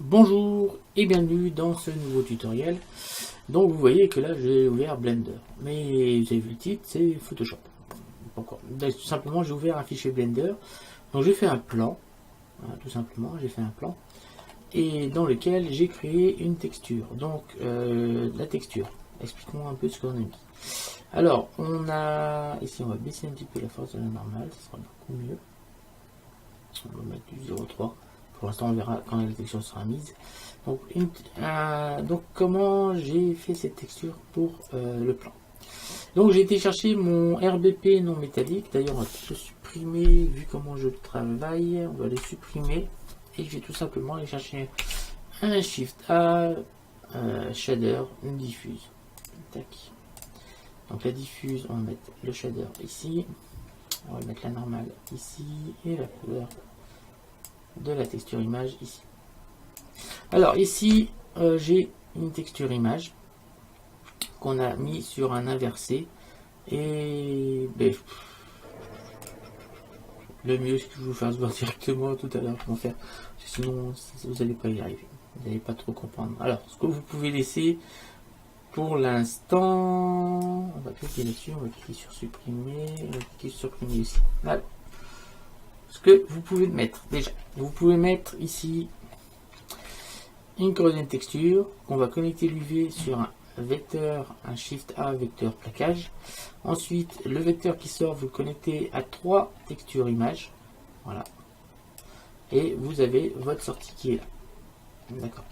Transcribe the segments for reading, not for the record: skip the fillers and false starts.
Bonjour et bienvenue dans ce nouveau tutoriel. Donc vous voyez que là j'ai ouvert Blender, mais vous avez vu le titre, c'est Photoshop. Pourquoi? Tout simplement j'ai ouvert un fichier Blender, donc j'ai fait un plan, voilà, tout simplement j'ai fait un plan, et dans lequel j'ai créé une texture. Donc la texture, explique-moi un peu ce qu'on a mis. Alors on a, ici on va baisser un petit peu la force de la normale, ça sera beaucoup mieux. On va mettre du 0,3. Pour l'instant, on verra quand la texture sera mise. Donc comment j'ai fait cette texture pour le plan. Donc j'ai été chercher mon RBP non métallique. D'ailleurs, on va tout supprimer vu comment je travaille. On va le supprimer et je vais tout simplement aller chercher un Shift A, shader, une diffuse. Tac. Donc la diffuse, on va mettre le shader ici. On va mettre la normale ici et la couleur de la texture image ici. Alors ici j'ai une texture image qu'on a mis sur un inversé et le mieux c'est que je vous fasse voir directement tout à l'heure comment faire, sinon vous n'allez pas y arriver, vous n'allez pas trop comprendre. Alors ce que vous pouvez laisser pour l'instant, on va cliquer là-dessus, on va cliquer sur supprimer, on va cliquer sur supprimer ici. Alors, ce que vous pouvez mettre déjà, vous pouvez mettre ici une coordonnée texture qu'on va connecter l'UV sur un vecteur, un Shift A vecteur plaquage. Ensuite, le vecteur qui sort, vous le connectez à 3 textures images. Voilà. Et vous avez votre sortie qui est là. D'accord.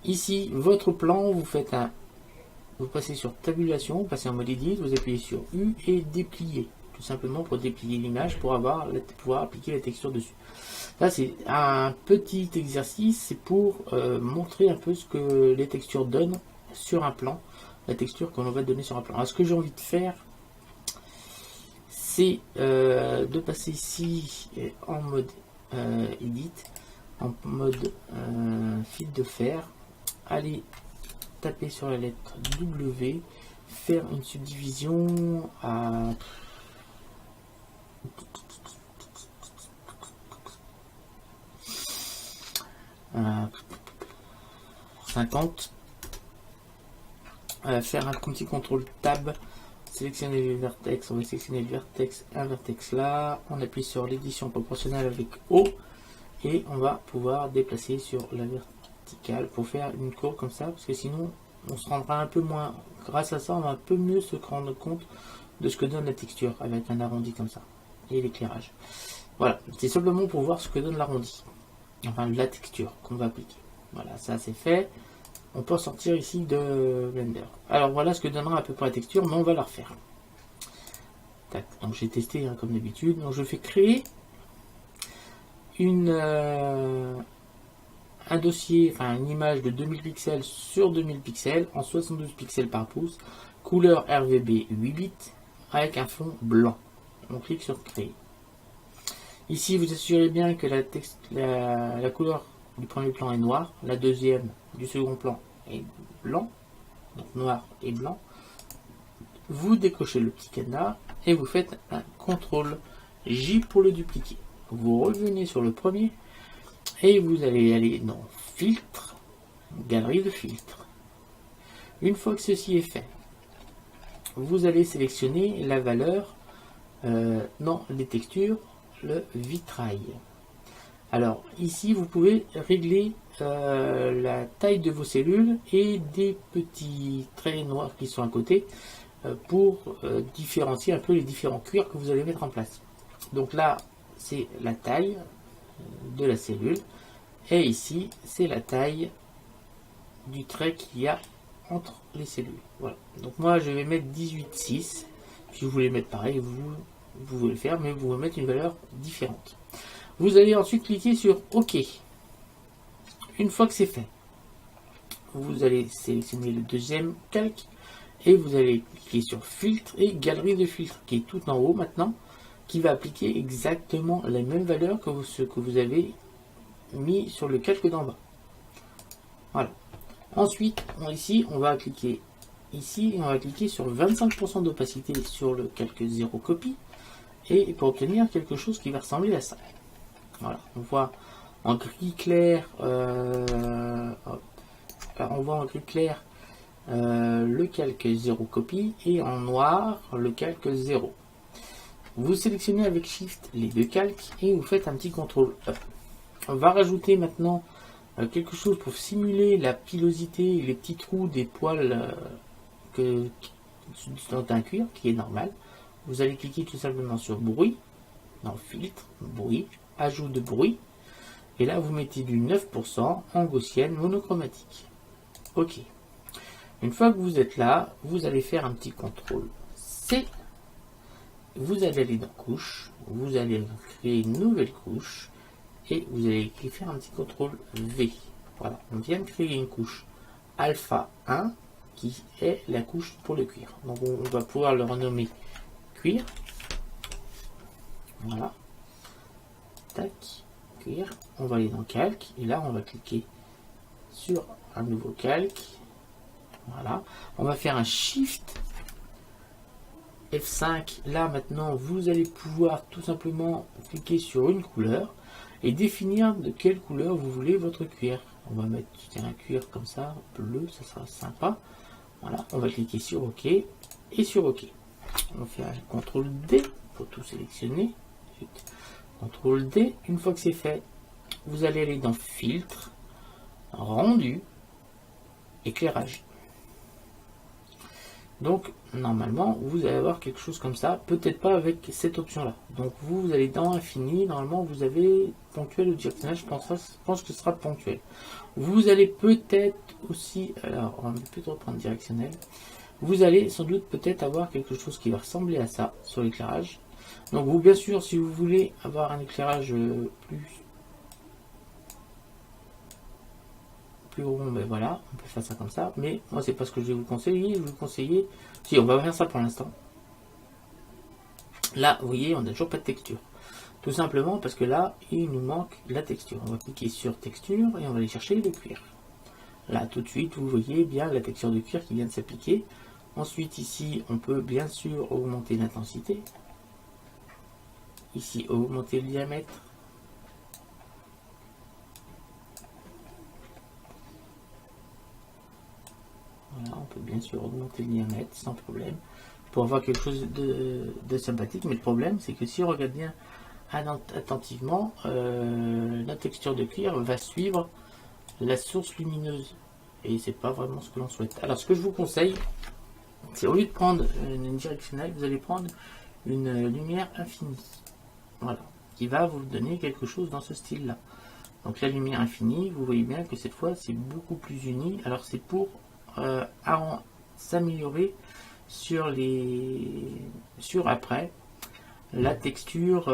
Ici, votre plan, vous faites un. Vous passez sur tabulation, vous passez en mode edit, vous appuyez sur U et déplier. Tout simplement pour déplier l'image pour pouvoir appliquer la texture dessus. Là c'est un petit exercice, c'est pour montrer un peu ce que les textures donnent sur un plan, la texture qu'on va donner sur un plan. Alors ce que j'ai envie de faire, c'est de passer ici en mode edit, en mode fil de fer, aller taper sur la lettre W, faire une subdivision à 50, faire un petit contrôle tab, sélectionner le vertex, on va sélectionner le vertex, un vertex là, on appuie sur l'édition proportionnelle avec O et on va pouvoir déplacer sur la verticale pour faire une courbe comme ça, parce que sinon on se rendra un peu moins, grâce à ça on va un peu mieux se rendre compte de ce que donne la texture avec un arrondi comme ça et l'éclairage. Voilà, c'est simplement pour voir ce que donne l'arrondi, enfin la texture qu'on va appliquer. Voilà, ça c'est fait. On peut sortir ici de Blender. Alors voilà ce que donnera à peu près la texture, mais on va la refaire. Tac. Donc j'ai testé hein, comme d'habitude. Donc je fais créer un dossier, enfin une image de 2000 pixels sur 2000 pixels en 72 pixels par pouce, couleur RGB 8 bits avec un fond blanc. On clique sur créer. Ici vous assurez bien que la couleur du premier plan est noir, la deuxième du second plan est blanc, donc noir et blanc. Vous décochez le petit cadenas et vous faites un CTRL J pour le dupliquer. Vous revenez sur le premier et vous allez aller dans filtre, galerie de filtres. Une fois que ceci est fait, vous allez sélectionner la valeur dans les textures, le vitrail. Alors ici vous pouvez régler la taille de vos cellules et des petits traits noirs qui sont à côté pour différencier un peu les différents cuirs que vous allez mettre en place. Donc là c'est la taille de la cellule et ici c'est la taille du trait qu'il y a entre les cellules. Voilà. Donc moi je vais mettre 18,6. Si vous voulez mettre pareil, vous pouvez le faire, mais vous pouvez mettre une valeur différente. Vous allez ensuite cliquer sur OK. Une fois que c'est fait, vous allez sélectionner le deuxième calque et vous allez cliquer sur filtre et galerie de filtres qui est tout en haut maintenant, qui va appliquer exactement la même valeur que ce que vous avez mis sur le calque d'en bas. Voilà. Ensuite, ici, on va cliquer ici et on va cliquer sur 25% d'opacité sur le calque 0 copie et pour obtenir quelque chose qui va ressembler à ça. Voilà, on voit En gris clair, on voit en gris clair le calque 0 copie et en noir le calque 0. Vous sélectionnez avec Shift les deux calques et vous faites un petit contrôle up. On va rajouter maintenant quelque chose pour simuler la pilosité et les petits trous des poils dans un cuir qui est normal. Vous allez cliquer tout simplement sur bruit, dans filtre, bruit, ajout de bruit. Et là, vous mettez du 9% en gaussienne monochromatique. OK. Une fois que vous êtes là, vous allez faire un petit contrôle C. Vous allez aller dans couche. Vous allez créer une nouvelle couche. Et vous allez faire un petit contrôle V. Voilà. On vient de créer une couche alpha 1 qui est la couche pour le cuir. Donc on va pouvoir le renommer cuir. Voilà. Tac. Cuir. On va aller dans calque. Et là, on va cliquer sur un nouveau calque. Voilà. On va faire un Shift F5. Là, maintenant, vous allez pouvoir tout simplement cliquer sur une couleur et définir de quelle couleur vous voulez votre cuir. On va mettre un cuir comme ça, bleu, ça sera sympa. Voilà. On va cliquer sur OK et sur OK. On fait un CTRL D pour tout sélectionner. CTRL D. Une fois que c'est fait, vous allez aller dans Filtre, Rendu, Éclairage. Donc, normalement, vous allez avoir quelque chose comme ça. Peut-être pas avec cette option-là. Donc, vous allez dans Infini. Normalement, vous avez ponctuel ou directionnel. Je pense que ce sera ponctuel. Vous allez peut-être aussi... Alors, on va plutôt reprendre directionnel. Vous allez sans doute peut-être avoir quelque chose qui va ressembler à ça sur l'éclairage. Donc, vous, bien sûr, si vous voulez avoir un éclairage plus rond, ben voilà, on peut faire ça comme ça, mais moi c'est pas ce que je vais vous conseiller. Je vais vous conseiller, si on va faire ça pour l'instant. Là, vous voyez, on n'a toujours pas de texture, tout simplement parce que là il nous manque la texture. On va cliquer sur texture et on va aller chercher le cuir. Là tout de suite vous voyez bien la texture de cuir qui vient de s'appliquer. Ensuite ici on peut bien sûr augmenter l'intensité, ici augmenter le diamètre. Voilà, on peut bien sûr augmenter le diamètre sans problème pour avoir quelque chose de sympathique. Mais le problème, c'est que si on regarde bien attentivement, la texture de cuir va suivre la source lumineuse. Et c'est pas vraiment ce que l'on souhaite. Alors, ce que je vous conseille, c'est au lieu de prendre une directionnelle, vous allez prendre une lumière infinie. Voilà, qui va vous donner quelque chose dans ce style-là. Donc la lumière infinie, vous voyez bien que cette fois, c'est beaucoup plus uni. Alors, c'est pour s'améliorer sur après la texture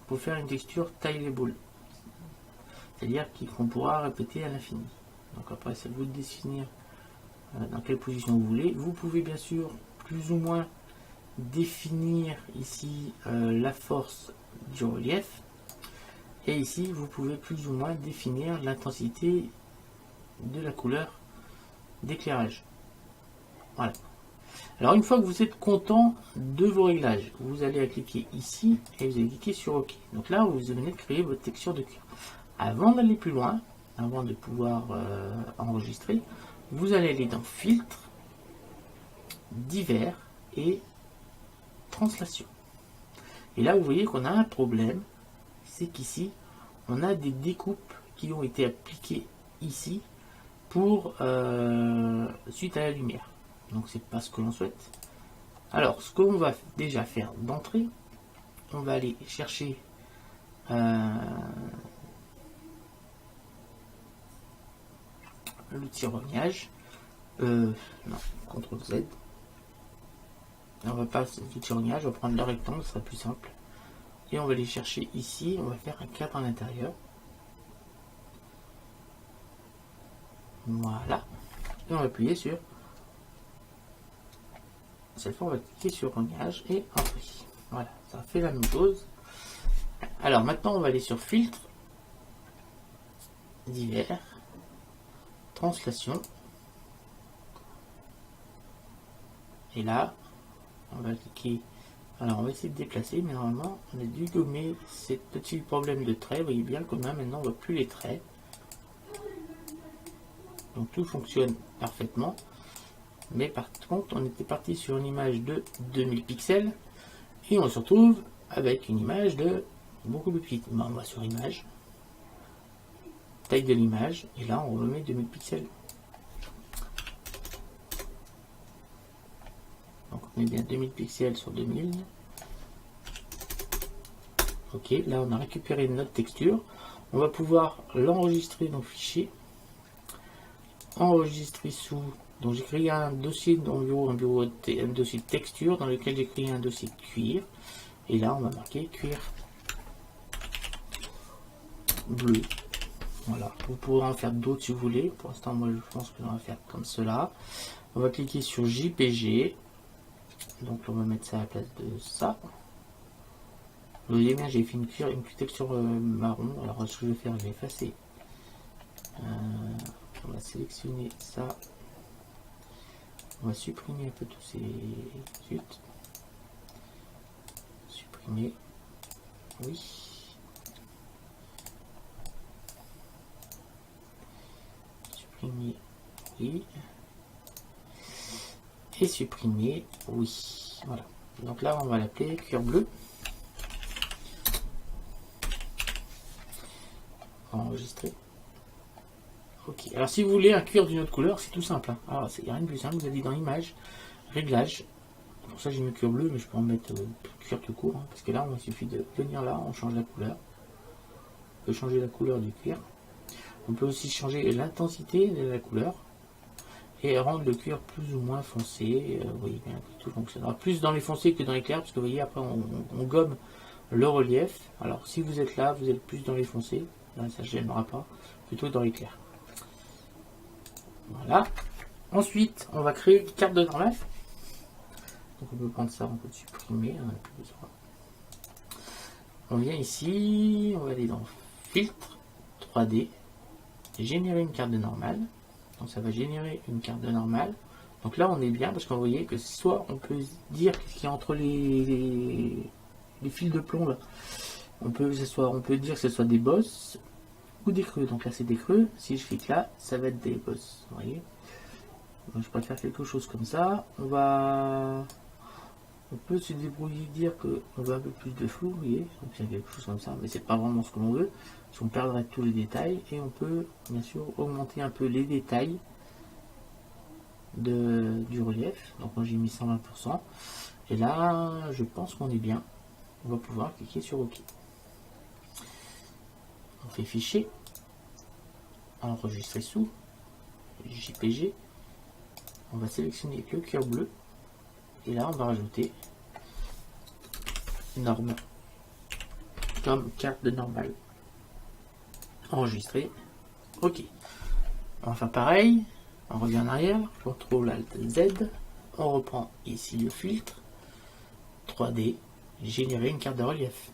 pour faire une texture taillable, c'est-à-dire qu'on pourra répéter à l'infini. Donc après c'est à vous de définir dans quelle position vous voulez. Vous pouvez bien sûr plus ou moins définir ici la force du relief, et ici vous pouvez plus ou moins définir l'intensité de la couleur d'éclairage. Voilà. Alors une fois que vous êtes content de vos réglages, vous allez cliquer ici et vous allez cliquer sur OK. Donc là, vous venez de créer votre texture de cuir. Avant d'aller plus loin, avant de pouvoir enregistrer, vous allez aller dans Filtre, Divers et Translation. Et là, vous voyez qu'on a un problème, c'est qu'ici, on a des découpes qui ont été appliquées ici pour suite à la lumière. Donc c'est pas ce que l'on souhaite. Alors ce qu'on va déjà faire d'entrée, on va aller chercher l'outil rognage. Non, CTRL Z. On va pas l'outil rognage, on va prendre le rectangle, ce sera plus simple. Et on va aller chercher ici, on va faire un cadre à l'intérieur. Voilà. Et on va appuyer sur. Cette fois, on va cliquer sur rognage et entrée. Voilà, ça fait la même chose. Alors maintenant, on va aller sur Filtre, Divers, Translation. Et là, on va cliquer Alors on va essayer de déplacer, mais normalement on a dû gommer ces petits problèmes de traits. Vous voyez bien que là maintenant on voit plus les traits. Donc tout fonctionne parfaitement. Mais par contre on était parti sur une image de 2000 pixels. Et on se retrouve avec une image de beaucoup plus petite. On va sur image. Taille de l'image. Et là on remet 2000 pixels. Donc on met bien 2000 pixels sur 2000. Ok, là on a récupéré notre texture. On va pouvoir l'enregistrer dans le fichier. Enregistrer sous. Donc j'ai créé un dossier dans le bureau, un dossier de texture dans lequel j'ai créé un dossier de cuir. Et là on va marquer cuir bleu. Voilà, vous pouvez en faire d'autres si vous voulez. Pour l'instant moi je pense que on va faire comme cela. On va cliquer sur JPG. Donc on va mettre ça à la place de ça. Vous voyez bien, j'ai fait une texture marron. Alors ce que je vais faire, je vais effacer. On va sélectionner ça. On va supprimer un peu tous ces chutes. Supprimer. Oui. Supprimer. Oui. Et supprimer. Oui. Voilà. Donc là, on va l'appeler cuir bleu. Enregistrer. Ok. Alors si vous voulez un cuir d'une autre couleur, c'est tout simple. Hein. Alors il n'y a rien de plus simple. Vous allez dans image, réglage. Pour ça j'ai mis cuir bleu, mais je peux en mettre cuir tout court. Hein, parce que là, il suffit de venir là, on change la couleur. On peut changer la couleur du cuir. On peut aussi changer l'intensité de la couleur. Et rendre le cuir plus ou moins foncé. Vous voyez bien que tout fonctionnera plus dans les foncés que dans les clairs. Parce que vous voyez, après on gomme le relief. Alors si vous êtes là, vous êtes plus dans les foncés. Là, ça ne gênera pas. Plutôt dans les clairs. Voilà. Ensuite, on va créer une carte de normal. Donc on peut prendre ça, on peut supprimer, on n'a plus besoin. On vient ici, on va aller dans filtre 3D, générer une carte de normale. Donc ça va générer une carte de normale. Donc là on est bien parce qu'on voyait que soit on peut dire ce qu'il y a entre les fils de plomb là. On peut dire que ce soit des bosses ou des creux. Donc là c'est des creux. Si je clique là, ça va être des bosses. Vous voyez. Donc, je préfère quelque chose comme ça. On peut se débrouiller, dire qu'on veut un peu plus de flou, vous voyez, donc c'est quelque chose comme ça, mais c'est pas vraiment ce que l'on veut, parce qu'on perdrait tous les détails, et on peut bien sûr augmenter un peu les détails du relief. Donc moi j'ai mis 120%, et là je pense qu'on est bien. On va pouvoir cliquer sur OK. On fait fichier, enregistrer sous, JPG, on va sélectionner le cuir bleu, et là on va rajouter norme comme carte de normale. Enregistrer. OK. On va faire pareil. On revient en arrière. CTRL ALT Z. On reprend ici le filtre. 3D. Générer une carte de relief.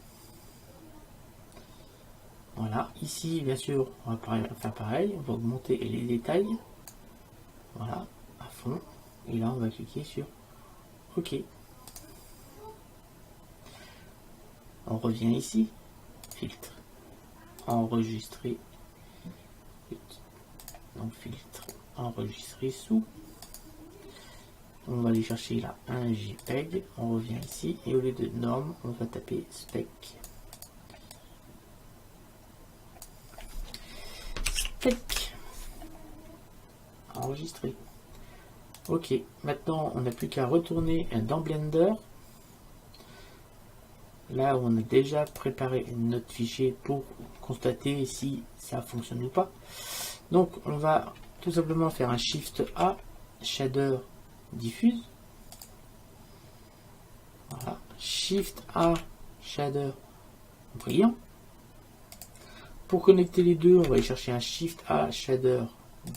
Voilà. Ici, bien sûr, on va faire pareil. On va augmenter les détails. Voilà. À fond. Et là, on va cliquer sur OK. On revient ici, filtre, enregistrer, donc filtre, enregistrer sous. On va aller chercher là un JPEG, on revient ici et au lieu de norme, on va taper spec. Spec. Enregistrer. Ok, maintenant on n'a plus qu'à retourner dans Blender. Là où on a déjà préparé notre fichier pour constater si ça fonctionne ou pas. Donc on va tout simplement faire un Shift A, Shader diffuse. Voilà. Shift A, Shader brillant. Pour connecter les deux, on va aller chercher un Shift A, Shader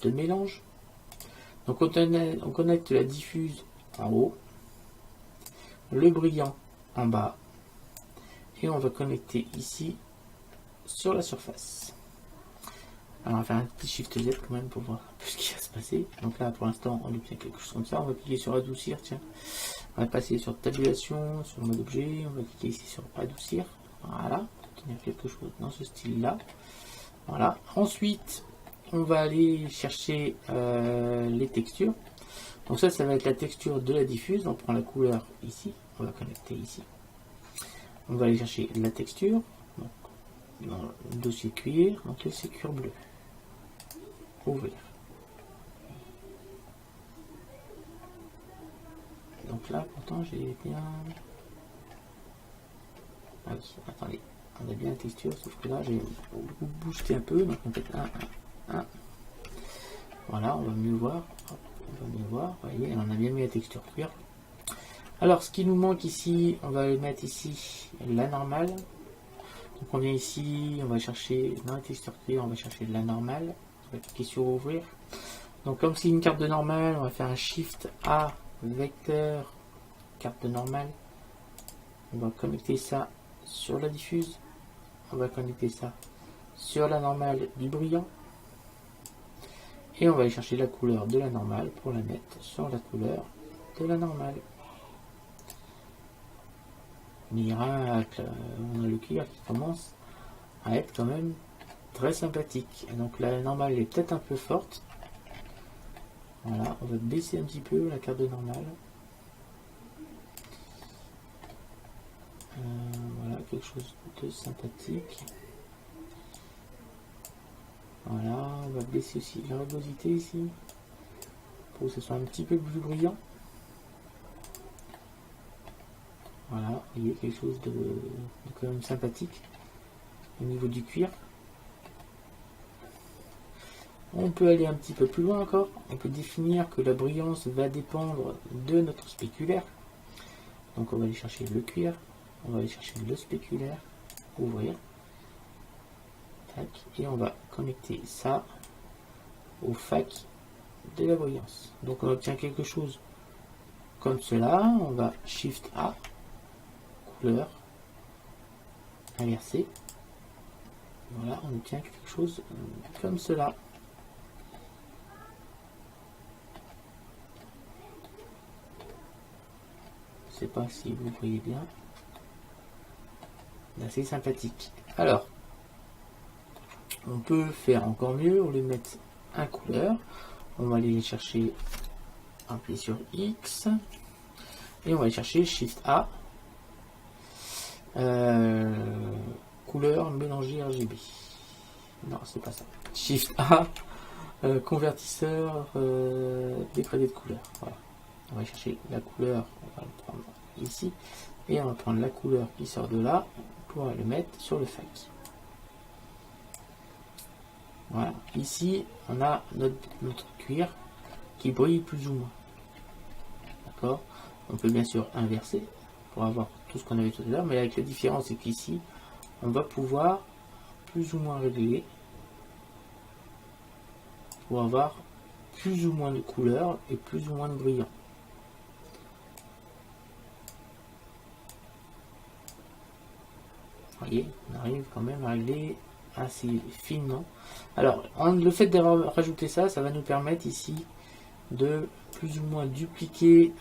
de mélange. Donc on connecte la diffuse en haut, le brillant en bas. Et on va connecter ici sur la surface. Alors on va faire un petit Shift Z quand même pour voir un peu ce qui va se passer. Donc là pour l'instant on obtient quelque chose comme ça. On va cliquer sur adoucir, tiens. On va passer sur tabulation, sur mode objet, on va cliquer ici sur adoucir. Voilà, obtenir quelque chose dans ce style-là. Voilà. Ensuite, on va aller chercher les textures. Donc ça va être la texture de la diffuse. On prend la couleur ici, on va connecter ici. On va aller chercher la texture. Donc, dans le dossier cuir, donc là c'est cuir bleu. Ouvrir. Donc là, pourtant, j'ai bien... Ah oui, attendez. On a bien la texture, sauf que là, j'ai boosté un peu. Donc on fait 1. Voilà, on va mieux voir. Hop, on va mieux voir. Vous voyez, on a bien mis la texture cuir. Alors, ce qui nous manque ici, on va mettre ici la normale. Donc on vient ici, on va chercher dans la texture cuir, on va chercher la normale. On va cliquer sur ouvrir. Donc comme c'est une carte de normale, on va faire un Shift A, vecteur, carte de normale. On va connecter ça sur la diffuse. On va connecter ça sur la normale du brillant. Et on va aller chercher la couleur de la normale pour la mettre sur la couleur de la normale. Miracle, on a le cuir qui commence à être quand même très sympathique. Et donc la normale est peut-être un peu forte. Voilà, on va baisser un petit peu la carte de normale. Voilà, quelque chose de sympathique. Voilà, on va baisser aussi la rugosité ici, pour que ce soit un petit peu plus brillant. Voilà, vous voyez, quelque chose de quand même sympathique au niveau du cuir. On peut aller un petit peu plus loin encore. On peut définir que la brillance va dépendre de notre spéculaire. Donc on va aller chercher le cuir, on va aller chercher le spéculaire, ouvrir. Tac, et on va connecter ça au fac de la brillance. Donc on obtient quelque chose comme cela. On va Shift A, couleur, inverser. Voilà, on obtient quelque chose comme cela. Je ne sais pas si vous voyez bien. C'est sympathique. Alors, on peut faire encore mieux. On les met un couleur. On va aller chercher, appuyer sur X. Et on va aller chercher Shift A. Couleur mélangée RGB. Non, c'est pas ça. Shift A. Convertisseur dégradé de couleur. Voilà. On va chercher la couleur. On va le prendre ici. Et on va prendre la couleur qui sort de là pour le mettre sur le fac. Voilà. Ici, on a notre cuir qui brille plus ou moins. D'accord. On peut bien sûr inverser pour avoir tout ce qu'on avait tout à l'heure, mais avec la différence, c'est qu'ici, on va pouvoir plus ou moins régler pour avoir plus ou moins de couleurs et plus ou moins de brillant. Vous voyez, on arrive quand même à régler assez finement. Alors, le fait d'avoir rajouté ça, ça va nous permettre ici de plus ou moins dupliquer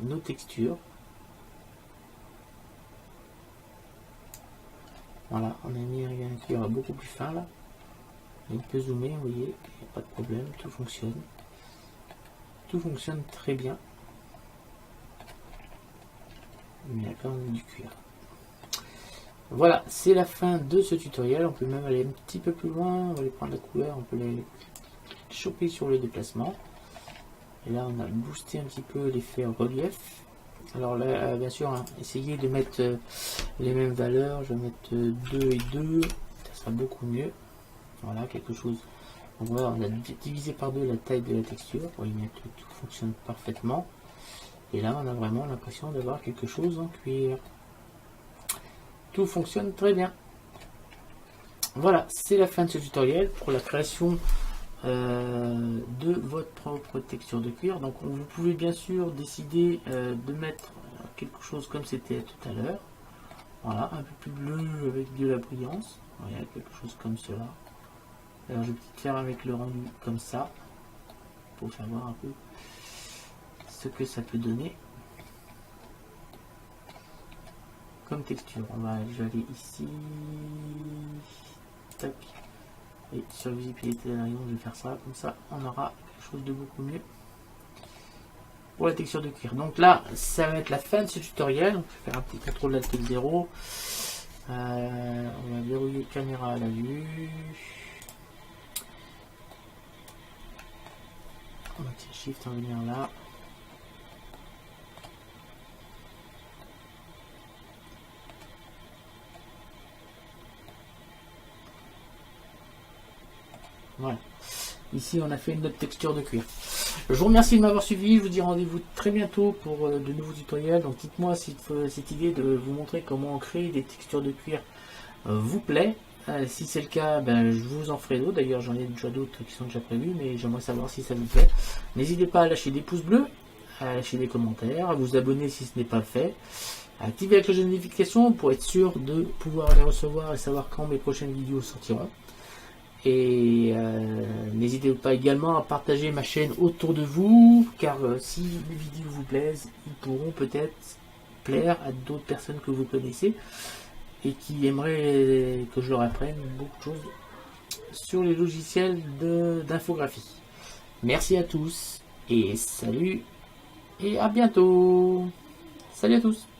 nos textures. Voilà, on a mis un cuir beaucoup plus fin là. On peut zoomer, vous voyez, il n'y a pas de problème, tout fonctionne. Tout fonctionne très bien. Mais il y a quand même du cuir. Voilà, c'est la fin de ce tutoriel. On peut même aller un petit peu plus loin. On va aller prendre la couleur, on peut les choper sur le déplacement. Et là, on a boosté un petit peu l'effet relief. Alors là, bien sûr, hein, essayez de mettre les mêmes valeurs. Je vais mettre 2 et 2. Ça sera beaucoup mieux. Voilà, quelque chose. Donc voilà, on a divisé par 2 la taille de la texture. Vous voyez bien que tout fonctionne parfaitement. Et là, on a vraiment l'impression d'avoir quelque chose en cuir. Tout fonctionne très bien. Voilà, c'est la fin de ce tutoriel pour la création de votre propre texture de cuir. Donc vous pouvez bien sûr décider de mettre quelque chose comme c'était tout à l'heure. Voilà, un peu plus bleu avec de la brillance. Voilà, quelque chose comme cela. Alors je vais peut-être faire avec le rendu comme ça pour savoir un peu ce que ça peut donner comme texture. Je vais aller ici, tac, et sur visibilité de rayon, je vais faire ça, comme ça on aura quelque chose de beaucoup mieux pour la texture de cuir. Donc là, ça va être la fin de ce tutoriel. Donc, je vais faire un petit contrôle Alt 0. On va verrouiller caméra à la vue. On va tirer Shift, on va venir là. Voilà. Ici, on a fait une autre texture de cuir. Je vous remercie de m'avoir suivi. Je vous dis rendez-vous très bientôt pour de nouveaux tutoriels. Donc, dites-moi si cette idée de vous montrer comment créer des textures de cuir vous plaît. Si c'est le cas, je vous en ferai d'autres. D'ailleurs, j'en ai déjà d'autres qui sont déjà prévus, mais j'aimerais savoir si ça vous plaît. N'hésitez pas à lâcher des pouces bleus, à lâcher des commentaires, à vous abonner si ce n'est pas fait, à activer la cloche de notification pour être sûr de pouvoir les recevoir et savoir quand mes prochaines vidéos sortiront. Et n'hésitez pas également à partager ma chaîne autour de vous, car si les vidéos vous plaisent, ils pourront peut-être plaire à d'autres personnes que vous connaissez et qui aimeraient que je leur apprenne beaucoup de choses sur les logiciels d'infographie. Merci à tous et salut et à bientôt. Salut à tous.